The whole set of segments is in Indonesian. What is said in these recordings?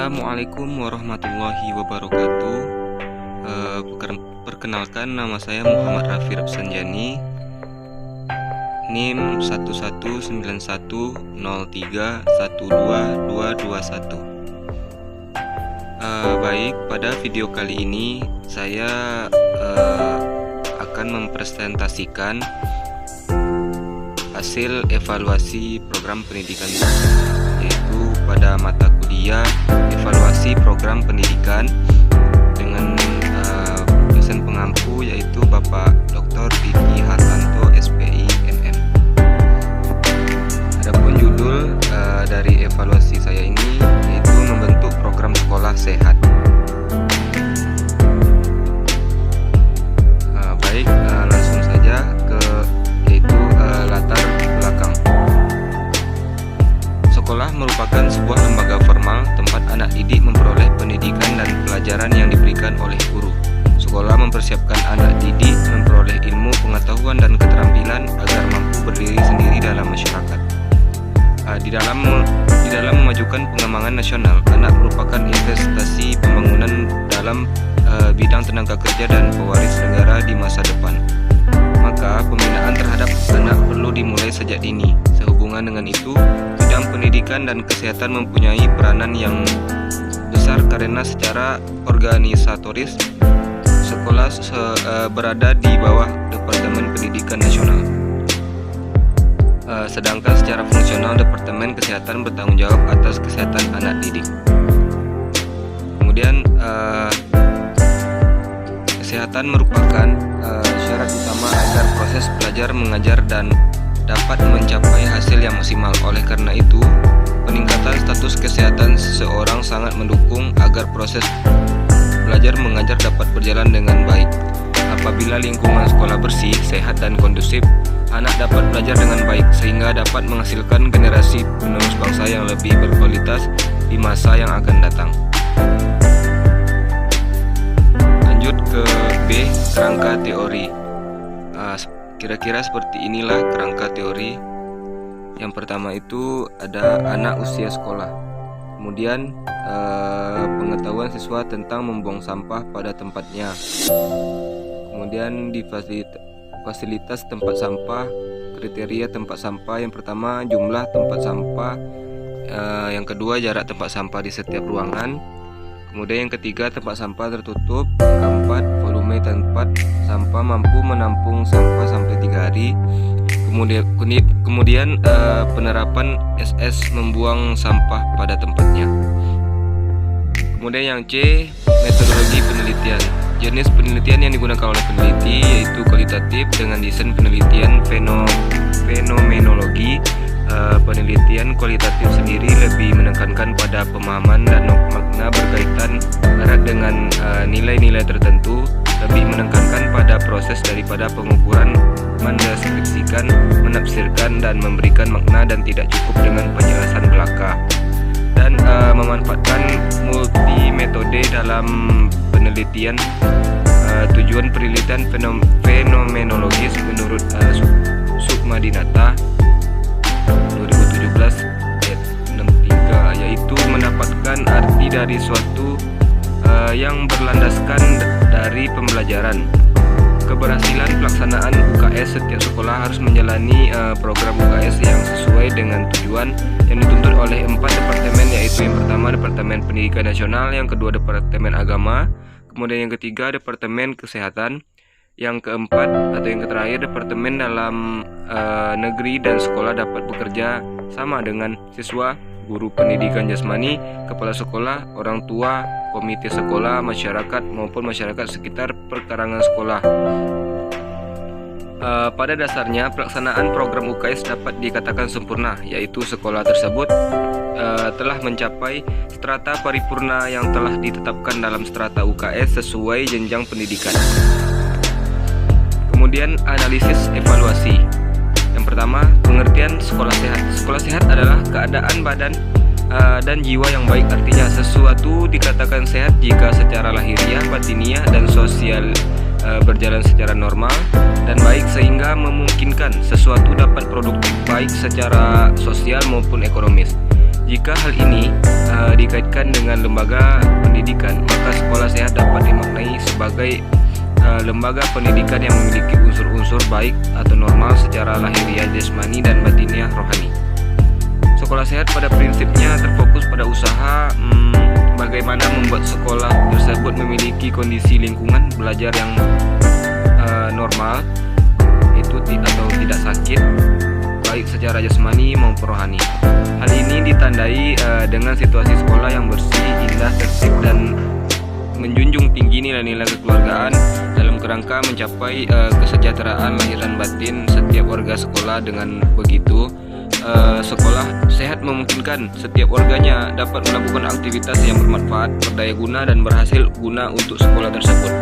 Assalamualaikum warahmatullahi wabarakatuh. Perkenalkan, nama saya Muhammad Rafi Rapsanjani, NIM 119103122221. Baik, pada video kali ini saya akan mempresentasikan hasil evaluasi program pendidikan, yaitu pada mata kuliah evaluasi program pendidikan dengan dosen pengampu, yaitu Bapak Dr. Diki Hartanto SPI MM. Adapun judul dari evaluasi saya ini yaitu membentuk program sekolah sehat. Baik, langsung saja ke latar belakang. Sekolah merupakan sebuah lembaga formal tempat anak didik memperoleh pendidikan dan pelajaran yang diberikan oleh guru. Sekolah mempersiapkan anak didik memperoleh ilmu, pengetahuan, dan keterampilan agar mampu berdiri sendiri dalam masyarakat. Di dalam memajukan pengembangan nasional, anak merupakan investasi pembangunan dalam bidang tenaga kerja dan pewaris negara di masa depan. Maka pembinaan terhadap anak perlu dimulai sejak dini. Sehubungan dengan itu, bidang pendidikan dan kesehatan mempunyai peranan yang besar karena secara organisatoris sekolah berada di bawah Departemen Pendidikan Nasional. Sedangkan secara fungsional Departemen Kesehatan bertanggung jawab atas kesehatan anak didik. Kemudian kesehatan merupakan syarat utama agar proses belajar mengajar dan dapat mencapai hasil yang maksimal. Oleh karena itu, peningkatan status kesehatan seseorang sangat mendukung agar proses belajar mengajar dapat berjalan dengan baik. Apabila lingkungan sekolah bersih, sehat, dan kondusif, anak dapat belajar dengan baik sehingga dapat menghasilkan generasi penerus bangsa yang lebih berkualitas di masa yang akan datang. Lanjut ke B, kerangka teori. Kira-kira seperti inilah kerangka teori. Yang pertama itu ada anak usia sekolah. Kemudian pengetahuan siswa tentang membuang sampah pada tempatnya. Kemudian di fasilitas tempat sampah, kriteria tempat sampah. Yang pertama, jumlah tempat sampah. Yang kedua, jarak tempat sampah di setiap ruangan. Kemudian yang ketiga, tempat sampah tertutup. Yang keempat, volume tempat sampah mampu menampung sampah sampai 3 hari. Kemudian penerapan SS membuang sampah pada tempatnya. Kemudian yang C, metodologi penelitian. Jenis penelitian yang digunakan oleh peneliti yaitu kualitatif dengan desain penelitian fenomenologi. Penelitian kualitatif sendiri lebih menekankan pada pemahaman dan makna berkaitan erat dengan nilai-nilai tertentu, lebih menekankan pada proses daripada pengukuran, mendeskripsikan, menafsirkan, dan memberikan makna dan tidak cukup dengan penjelasan belaka. Dan memanfaatkan multi metode dalam penelitian. Tujuan penelitian fenomenologis menurut Sukmadinata 2017 ayat 63, yaitu mendapatkan arti dari suatu yang berlandaskan dari pembelajaran. Keberhasilan pelaksanaan UKS, setiap sekolah harus menjalani program UKS yang sesuai dengan tujuan yang dituntut oleh 4 departemen, yaitu yang pertama Departemen Pendidikan Nasional, yang kedua Departemen Agama, kemudian yang ketiga Departemen Kesehatan, yang keempat atau yang terakhir Departemen Dalam Negeri dan sekolah dapat bekerja sama dengan siswa, guru pendidikan jasmani, kepala sekolah, orang tua, komite sekolah, masyarakat maupun masyarakat sekitar perkarangan sekolah. Pada dasarnya pelaksanaan program UKS dapat dikatakan sempurna, yaitu sekolah tersebut telah mencapai strata paripurna yang telah ditetapkan dalam strata UKS sesuai jenjang pendidikan. Kemudian analisis evaluasi. Yang pertama, pengertian sekolah sehat. Sekolah sehat adalah keadaan badan dan jiwa yang baik. Artinya sesuatu dikatakan sehat jika secara lahiriah, batiniah, dan sosial berjalan secara normal dan baik sehingga memungkinkan sesuatu dapat produktif baik secara sosial maupun ekonomis. Jika hal ini dikaitkan dengan lembaga pendidikan, maka sekolah sehat dapat dimaknai sebagai lembaga pendidikan yang memiliki unsur-unsur baik atau normal secara lahiriah jasmani dan batiniah rohani. Sekolah sehat pada prinsipnya terfokus pada usaha bagaimana membuat sekolah tersebut memiliki kondisi lingkungan belajar yang normal, itu atau tidak sakit, baik secara jasmani maupun rohani. Hal ini ditandai dengan situasi sekolah yang bersih, indah, tertib, dan menjunjung tinggi nilai-nilai kekeluargaan dalam kerangka mencapai kesejahteraan lahir dan batin setiap warga sekolah. Dengan begitu, sekolah sehat memungkinkan setiap warganya dapat melakukan aktivitas yang bermanfaat, berdaya guna, dan berhasil guna untuk sekolah tersebut.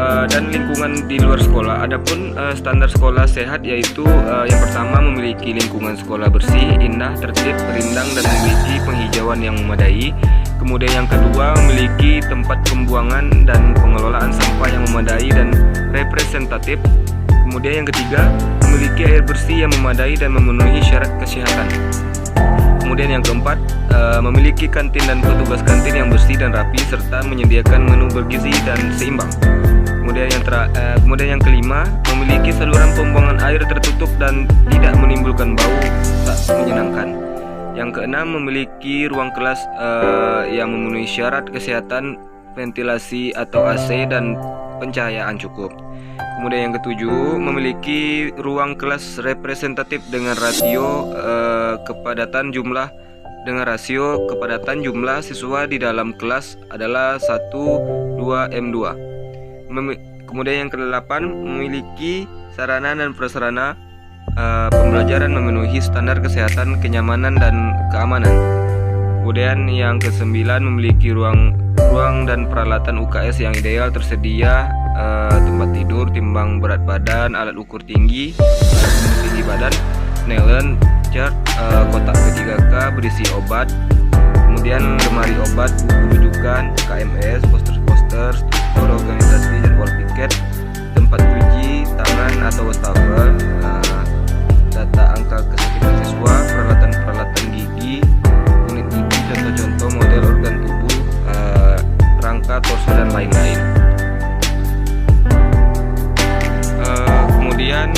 Dan lingkungan di luar sekolah. Adapun standar sekolah sehat yaitu yang pertama memiliki lingkungan sekolah bersih, indah, tertib, rindang, dan memiliki penghijauan yang memadai. Kemudian yang kedua memiliki tempat pembuangan dan pengelolaan sampah yang memadai dan representatif. Kemudian yang ketiga memiliki air bersih yang memadai dan memenuhi syarat kesehatan. Kemudian yang keempat memiliki kantin dan petugas kantin yang bersih dan rapi serta menyediakan menu bergizi dan seimbang. Kemudian yang kelima memiliki saluran pembuangan air tertutup dan tidak menimbulkan bau tak menyenangkan. Yang keenam memiliki ruang kelas yang memenuhi syarat kesehatan, ventilasi atau AC dan pencahayaan cukup. Kemudian yang ketujuh memiliki ruang kelas representatif dengan rasio kepadatan jumlah siswa di dalam kelas adalah 1:2:2. Kemudian yang kedelapan memiliki sarana dan prasarana pembelajaran memenuhi standar kesehatan, kenyamanan, dan keamanan. Kemudian yang kesembilan memiliki ruang dan peralatan UKS yang ideal, tersedia tempat tidur, timbang berat badan, alat ukur tinggi badan, nelen, chart, kotak P3K berisi obat, kemudian lemari obat, buku rujukan, KMS, poster-poster, struktur organisasi dan wall ticket, tempat cuci tangan atau wastafel, data angka kesakitan siswa, peralatan gigi, unit gigi, contoh-contoh model organ tubuh, rangka torso dan lain-lain. Kemudian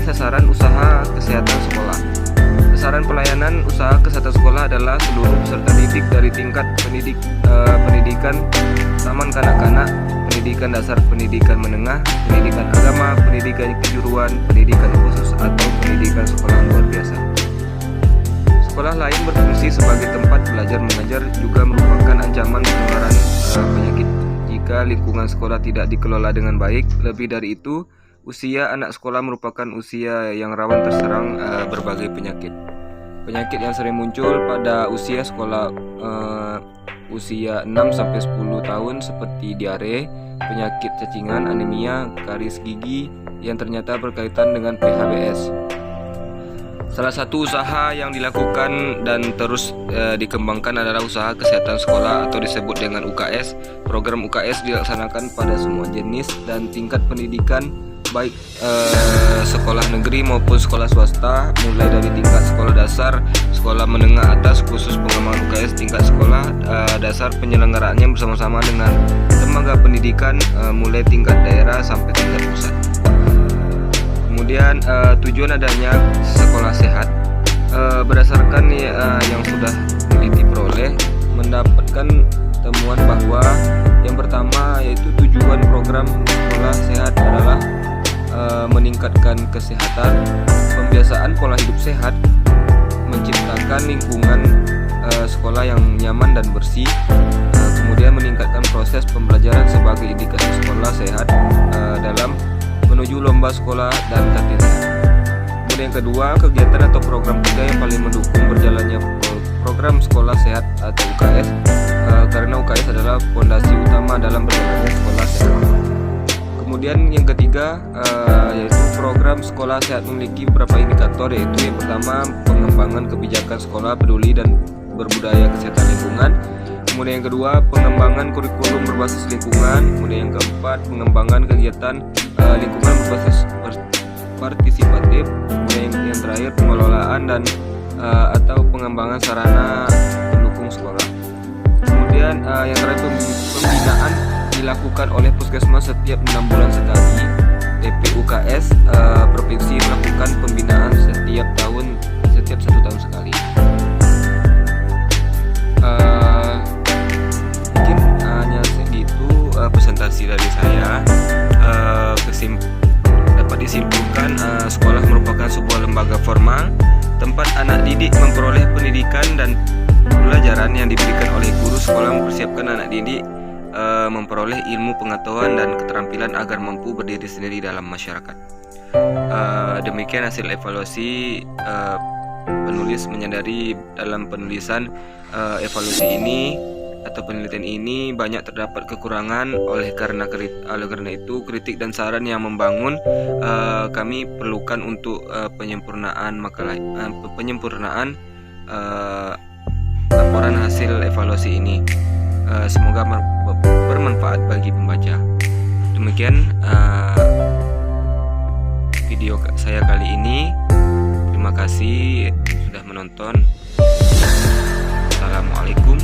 sasaran usaha kesehatan sekolah. Sasaran pelayanan usaha kesehatan sekolah adalah seluruh peserta didik dari tingkat pendidikan taman kanak-kanak, pendidikan dasar, pendidikan menengah, pendidikan agama, pendidikan kejuruan, pendidikan khusus, atau pendidikan sekolah luar biasa. Sekolah lain berfungsi sebagai tempat belajar mengajar, juga merupakan ancaman penularan penyakit jika lingkungan sekolah tidak dikelola dengan baik. Lebih dari itu, usia anak sekolah merupakan usia yang rawan terserang berbagai penyakit. Penyakit yang sering muncul pada usia sekolah usia 6-10 tahun seperti diare, penyakit cacingan, anemia, karies gigi yang ternyata berkaitan dengan PHBS. Salah satu usaha yang dilakukan dan terus dikembangkan adalah usaha kesehatan sekolah atau disebut dengan UKS. Program UKS dilaksanakan pada semua jenis dan tingkat pendidikan, baik sekolah negeri maupun sekolah swasta, mulai dari tingkat sekolah dasar, sekolah menengah atas, khusus pengembangan UKS tingkat sekolah dasar, penyelenggaraannya bersama-sama dengan lembaga pendidikan mulai tingkat daerah sampai tingkat pusat. Kemudian tujuan adanya sekolah sehat berdasarkan yang sudah diperoleh, mendapatkan temuan bahwa yang pertama yaitu tujuan program sekolah sehat adalah meningkatkan kesehatan, pembiasaan pola hidup sehat, menciptakan lingkungan sekolah yang nyaman dan bersih, kemudian meningkatkan proses pembelajaran sebagai indikasi sekolah sehat dalam menuju lomba sekolah dan kantin sehat. Kemudian yang kedua, kegiatan atau program kerja yang paling mendukung berjalannya program sekolah sehat atau UKS, karena UKS adalah fondasi utama dalam berjalannya sekolah sehat. Kemudian yang ketiga yaitu program sekolah sehat memiliki beberapa indikator, yaitu yang pertama pengembangan kebijakan sekolah peduli dan berbudaya kesehatan lingkungan. Kemudian yang kedua pengembangan kurikulum berbasis lingkungan. Kemudian yang keempat pengembangan kegiatan lingkungan partisipatif, yang terakhir pengelolaan dan atau pengembangan sarana pendukung sekolah. Kemudian yang terakhir pembinaan dilakukan oleh puskesmas setiap 6 bulan sekali. TPUKS provinsi melakukan pembinaan setiap 1 tahun sekali. Mungkin hanya segitu presentasi dari saya. Dapat disimpulkan sekolah merupakan sebuah lembaga formal tempat anak didik memperoleh pendidikan dan pelajaran yang diberikan oleh guru. Sekolah mempersiapkan anak didik memperoleh ilmu, pengetahuan, dan keterampilan agar mampu berdiri sendiri dalam masyarakat. Demikian hasil evaluasi. Penulis menyadari dalam penulisan evaluasi ini atau penelitian ini banyak terdapat kekurangan. Oleh karena itu kritik dan saran yang membangun kami perlukan untuk penyempurnaan laporan hasil evaluasi ini. Semoga bermanfaat bagi pembaca. Demikian video saya kali ini. Terima kasih sudah menonton. Assalamualaikum